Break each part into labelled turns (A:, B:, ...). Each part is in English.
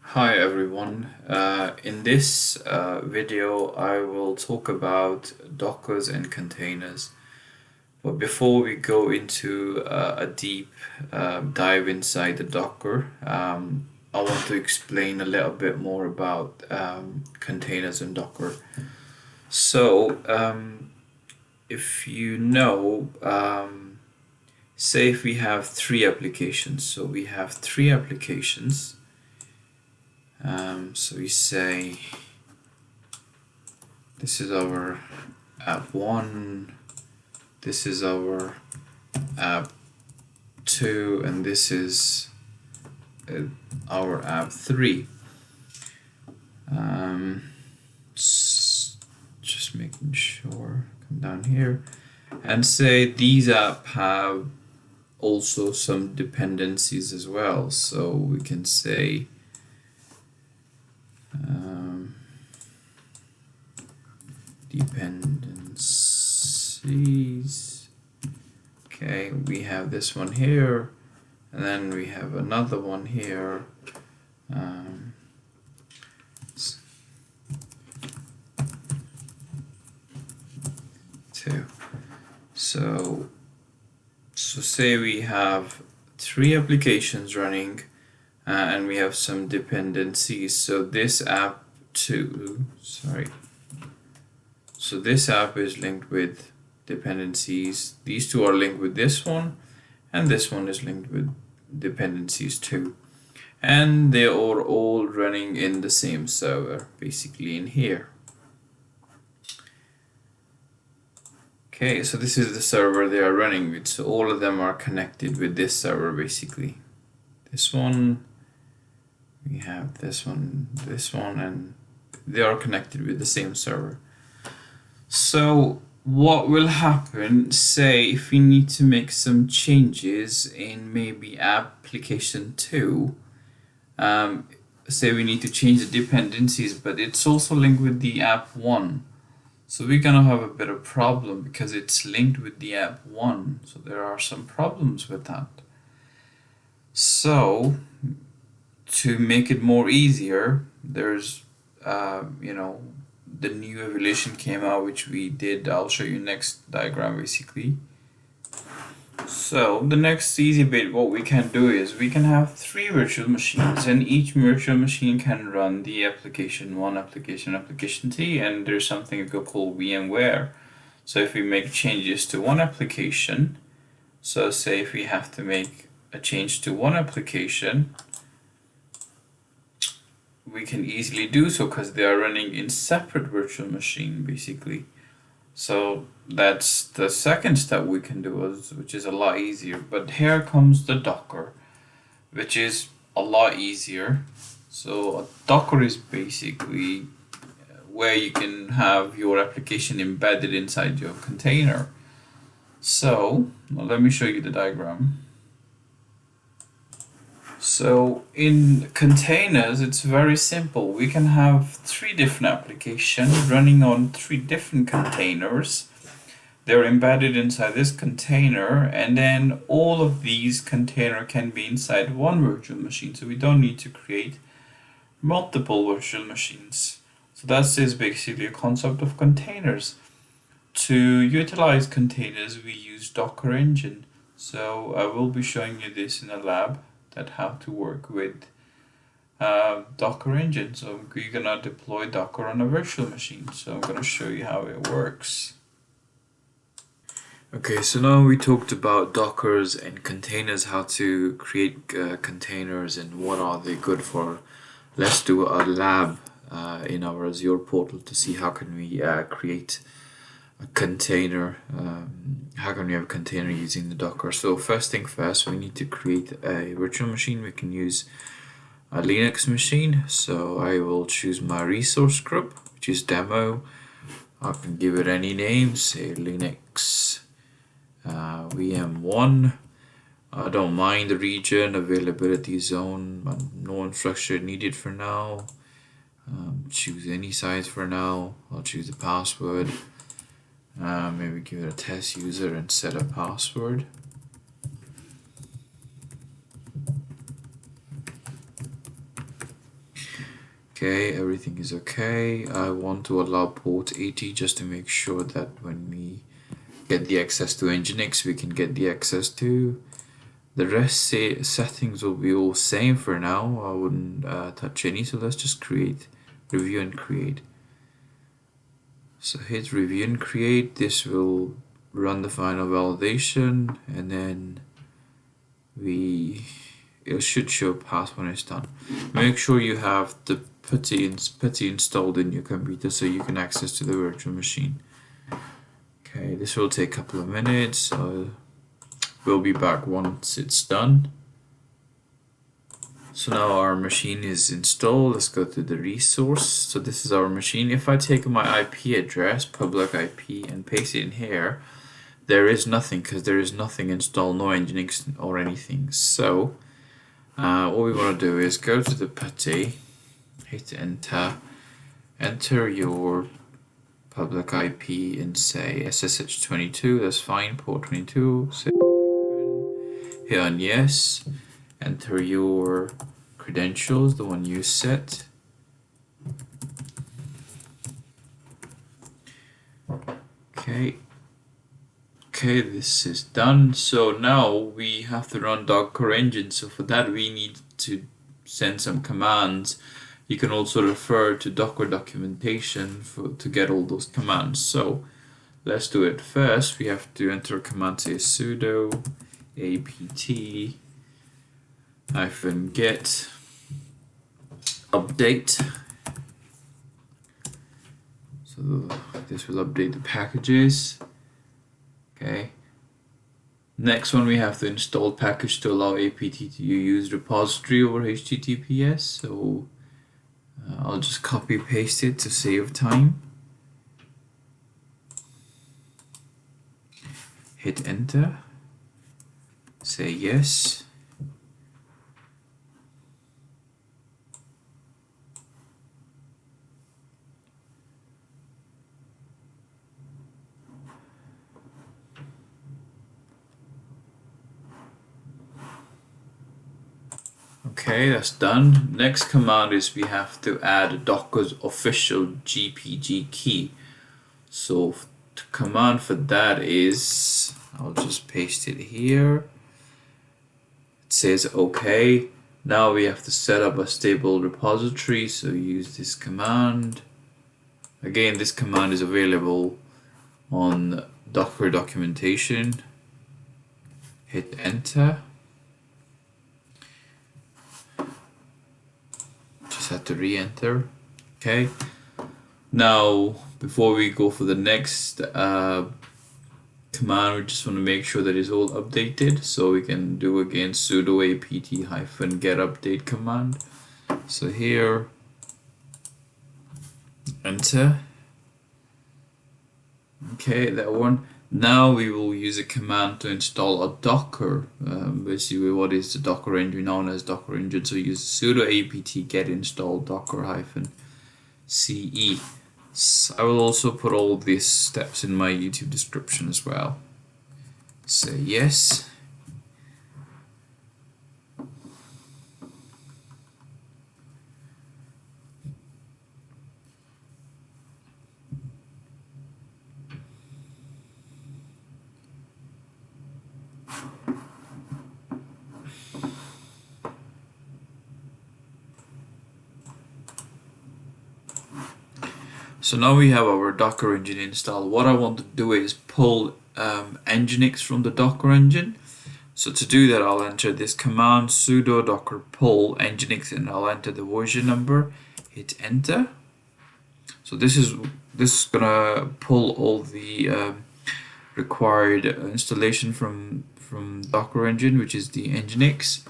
A: Hi everyone. In this video I will talk about Dockers and containers. But before we go into a deep dive inside the Docker, I want to explain a little bit more about containers and Docker. So if you know, say if we have three applications. So we have three applications. So we say this is our app 1, this is our app 2, and this is our app 3. Just making sure, come down here, and say these apps have also some dependencies as well. So we can say dependencies. Okay, we have this one here, and then we have another one here. Two. So say we have three applications running, and we have some dependencies. So this app 2, sorry. So this app is linked with dependencies. These two are linked with this one, and this one is linked with dependencies too. And they are all running in the same server, basically in here. Okay, so this is the server they are running with. So all of them are connected with this server, basically. This one, we have this one, and they are connected with the same server. So what will happen, say if we need to make some changes in maybe application 2, say we need to change the dependencies, but it's also linked with the app 1. So we're gonna have a bit of problem because it's linked with the app 1. So there are some problems with that. So to make it more easier, there's the new evolution came out, which we did. I'll show you next diagram basically. So the next easy bit, what we can do is we can have 3 virtual machines, and each virtual machine can run the application 1, application 2, and there's something we could call VMware. So if we make changes to one application, so say if we have to make a change to one application, we can easily do so because they are running in separate virtual machine basically. So that's the second step we can do, which is a lot easier. But here comes the Docker, which is a lot easier. So a Docker is basically where you can have your application embedded inside your container. So let me show you the diagram. So in containers, it's very simple. We can have 3 different applications running on 3 different containers. They're embedded inside this container, and then all of these containers can be inside one virtual machine. So we don't need to create multiple virtual machines. So that is basically a concept of containers. To utilize containers, we use Docker engine. So I will be showing you this in a lab, that how to work with Docker engine. So we're gonna deploy Docker on a virtual machine. So I'm gonna show you how it works. Okay, so now we talked about Dockers and containers, how to create containers and what are they good for. Let's do a lab in our Azure portal to see how can we create a container. How can we have a container using the Docker? So first thing first, we need to create a virtual machine. We can use a Linux machine. So I will choose my resource group, which is demo. I can give it any name, say Linux VM1. I don't mind the region, availability zone, no infrastructure needed for now. Choose any size for now. I'll choose the password. Maybe give it a test user and set a password. Okay, everything is okay. I want to allow port 80 just to make sure that when we get the access to nginx, we can get the access to the rest. Settings will be all same for now. I wouldn't touch any, so let's just create, review and create. So hit review and create. This will run the final validation, and then it should show pass when it's done. Make sure you have the putty installed in your computer so you can access to the virtual machine. Okay, this will take a couple of minutes. We'll be back once it's done. So now our machine is installed. Let's go to the resource. So this is our machine. If I take my IP address, public IP, and paste it in here, there is nothing because there is nothing installed, no nginx or anything. So what we want to do is go to the putty, hit enter, enter your public IP and say SSH22, that's fine, port 22, say open, hit on yes, enter your credentials, the one you set. Okay, this is done. So now we have to run Docker engine. So for that we need to send some commands. You can also refer to Docker documentation to get all those commands. So let's do it. First we have to enter a command, say sudo apt-get update. So this will update the packages. Okay. Next one, we have to install package to allow apt to use repository over https. So I'll just copy paste it to save time. Hit enter. Say yes. Okay, that's done. Next command is we have to add Docker's official GPG key. So the command for that is, I'll just paste it here. It says okay. Now we have to set up a stable repository, so use this command. Again, this command is available on Docker documentation. Hit enter. Just have to re-enter. Okay. Now, before we go for the next command, we just want to make sure that it's all updated. So we can do again sudo apt-get update command. So here, enter. Okay, that one. Now we will use a command to install a Docker. Basically, what is the Docker engine known as Docker engine? So use sudo apt-get install docker-ce. So I will also put all these steps in my YouTube description as well. Say yes. So now we have our Docker engine installed. What I want to do is pull nginx from the Docker engine. So to do that, I'll enter this command sudo docker pull nginx, and I'll enter the version number. Hit enter. So this is gonna pull all the required installation from Docker engine, which is the nginx.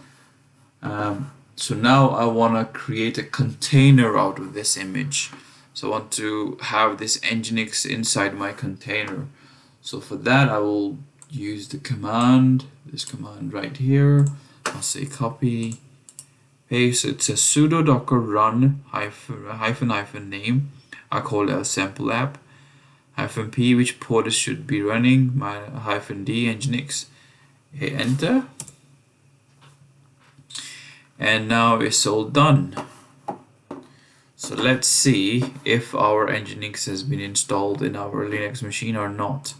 A: So now I want to create a container out of this image. So I want to have this nginx inside my container. So for that, I will use the command, this command right here. I'll say copy, paste. It says sudo docker run hyphen name. I call it a sampleapp -p, which port it should be running, my -d nginx. Hit enter. And now it's all done. So let's see if our nginx has been installed in our Linux machine or not.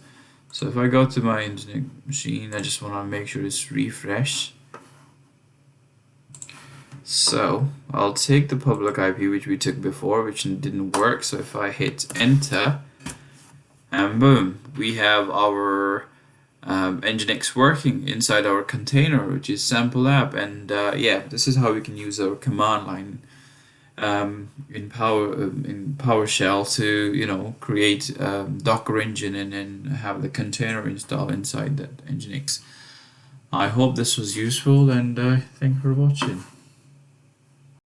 A: So if I go to my nginx machine, I just want to make sure it's refresh. So I'll take the public IP which we took before, which didn't work. So if I hit enter, and boom, we have our nginx working inside our container, which is sampleapp. And yeah, this is how we can use our command line in PowerShell to create Docker engine and then have the container installed inside that nginx. I hope this was useful, and thanks for watching.